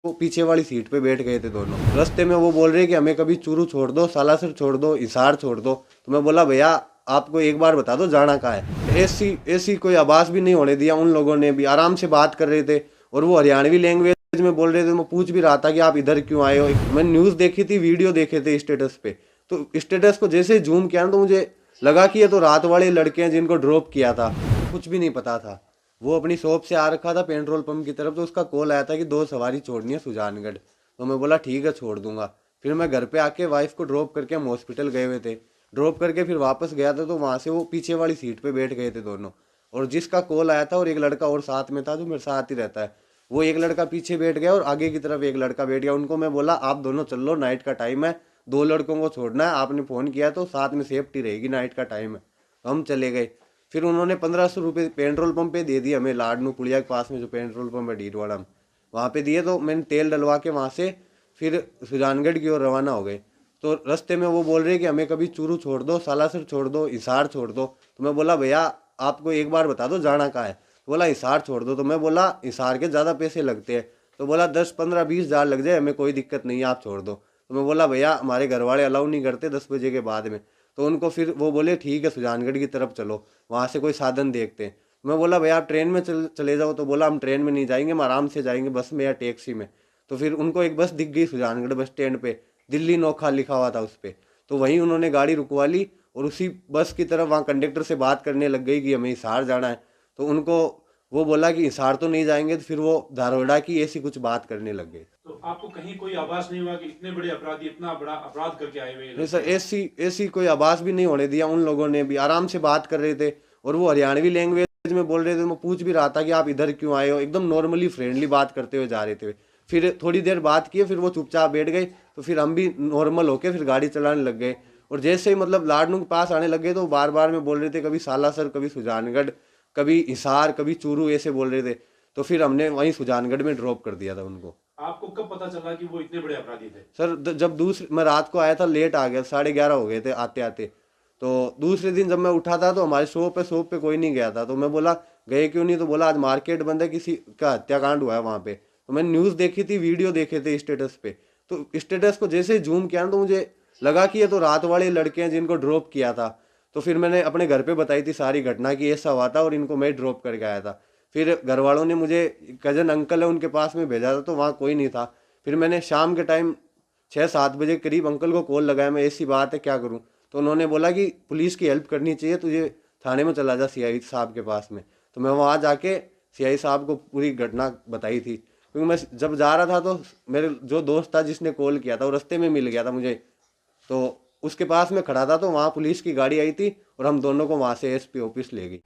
वो पीछे वाली सीट पे बैठ गए थे दोनों। रास्ते में वो बोल रहे कि हमें कभी चूरू छोड़ दो, सालासर छोड़ दो, हिसार छोड़ दो। तो मैं बोला भैया आपको एक बार बता दो जाना कहाँ है। ऐसी ऐसी कोई आवाज़ भी नहीं होने दिया। उन लोगों ने भी आराम से बात कर रहे थे और वो हरियाणवी लैंग्वेज में बोल रहे थे। मैं पूछ भी रहा था कि आप इधर क्यों आए हो। मैंने न्यूज़ देखी थी, वीडियो देखे थे स्टेटस पे। तो स्टेटस को जैसे जूम किया ना तो मुझे लगा कि ये तो रात वाले लड़के हैं जिनको ड्रॉप किया था। कुछ भी नहीं पता था। वो अपनी शॉप से आ रखा था पेट्रोल पंप की तरफ, तो उसका कॉल आया था कि 2 सवारी छोड़नी है सुजानगढ़। तो मैं बोला ठीक है छोड़ दूंगा। फिर मैं घर पे आके वाइफ को ड्रॉप करके हम हॉस्पिटल गए हुए थे। ड्रॉप करके फिर वापस गया था तो वहाँ से वो पीछे वाली सीट पे बैठ गए थे दोनों। और जिसका कॉल आया था और एक लड़का और साथ में था जो मेरे साथ ही रहता है, वो एक लड़का पीछे बैठ गया और आगे की तरफ एक लड़का बैठ गया। उनको मैं बोला आप दोनों चल लो, नाइट का टाइम है, 2 लड़कों को छोड़ना है, आपने फ़ोन किया तो साथ में सेफ्टी रहेगी, नाइट का टाइम है। तो हम चले गए। फिर उन्होंने 1500 रुपये पेट्रोल पंप पे दे दिए हमें, लाडनू पुलिया के पास में जो पेट्रोल पंप है डीडवाड़ा में, वहाँ पे दिए। तो मैंने तेल डलवा के वहाँ से फिर सुजानगढ़ की ओर रवाना हो गए। तो रास्ते में वो बोल रहे कि हमें कभी चूरू छोड़ दो, सालासर छोड़ दो, हिसार छोड़ दो। तो मैं बोला भैया आपको एक बार बता दो जाना कहाँ है। तो बोला हिसार छोड़ दो। तो मैं बोला हिसार के ज़्यादा पैसे लगते हैं। तो बोला 10, 15, 20 हज़ार लग जाए, हमें कोई दिक्कत नहीं है, आप छोड़ दो। तो मैं बोला भैया हमारे घर वाले अलाउ नहीं करते 10 बजे के बाद में। तो उनको फिर वो बोले ठीक है सुजानगढ़ की तरफ चलो, वहाँ से कोई साधन देखते हैं। मैं बोला भैया आप ट्रेन में चले जाओ। तो बोला हम ट्रेन में नहीं जाएंगे, हम आराम से जाएंगे बस में या टैक्सी में। तो फिर उनको एक बस दिख गई सुजानगढ़ बस स्टैंड पे, दिल्ली नोखा लिखा हुआ था उस पर। तो वहीं उन्होंने गाड़ी रुकवा ली और उसी बस की तरफ वहाँ कंडक्टर से बात करने लग गई कि हमें हिसार जाना है। तो उनको वो बोला कि हिसार तो नहीं जाएंगे। तो फिर वो धारवाड़ा की ऐसी कुछ बात करने लग गए। तो आपको कहीं कोई आभास नहीं हुआ कि इतने बड़े अपराधी इतना बड़ा अपराध करके आए हुए ये नहीं सर, लड़के हैं? ऐसी ऐसी कोई आवाज़ भी नहीं होने दिया। उन लोगों ने भी आराम से बात कर रहे थे और वो हरियाणवी लैंग्वेज में बोल रहे थे। मैं पूछ भी रहा था कि आप इधर क्यों आए हो। एकदम नॉर्मली फ्रेंडली बात करते हुए जा रहे थे। फिर थोड़ी देर बात किए, फिर वो चुपचाप बैठ गए। तो फिर हम भी नॉर्मल होके फिर गाड़ी चलाने लग गए। और जैसे ही मतलब लाडनू के पास आने लग गए तो बार बार में बोल रहे थे कभी सालासर, कभी सुजानगढ़, कभी हिसार, कभी चूरू, ऐसे बोल रहे थे। तो फिर हमने वहीं सुजानगढ़ में ड्रॉप कर दिया था उनको। आपको कब पता चला कि वो इतने बड़े अपराधी थे? सर जब दूसरे मैं रात को आया था, लेट आ गया, 11:30 हो गए थे आते आते। तो दूसरे दिन जब मैं उठा था तो हमारे शॉप पे कोई नहीं गया था। तो मैं बोला गए क्यों नहीं। तो बोला आज मार्केट बंद है, किसी का हत्याकांड हुआ है वहाँ पे। तो मैंने न्यूज़ देखी थी, वीडियो देखे थे स्टेटस पे। तो स्टेटस को जैसे जूम किया ना तो मुझे लगा कि ये तो रात वाले लड़के हैं जिनको ड्रॉप किया था। तो फिर मैंने अपने घर पे बताई थी सारी घटना कि ऐसा हुआ था और इनको मैं ड्रॉप करके आया था। फिर घर वालों ने मुझे, कजन अंकल है उनके पास में भेजा था तो वहाँ कोई नहीं था। फिर मैंने शाम के टाइम 6-7 बजे करीब अंकल को कॉल लगाया, मैं ऐसी बात है क्या करूं। तो उन्होंने बोला कि पुलिस की हेल्प करनी चाहिए तुझे, थाने में चला जा सीआई साहब के पास में। तो मैं वहाँ जाके सीआई साहब को पूरी घटना बताई थी। क्योंकि मैं जब जा रहा था तो मेरे जो दोस्त था जिसने कॉल किया था वो रास्ते में मिल गया था मुझे। तो उसके पास में खड़ा था तो वहाँ पुलिस की गाड़ी आई थी और हम दोनों को वहाँ से एसपी ऑफिस ले गई।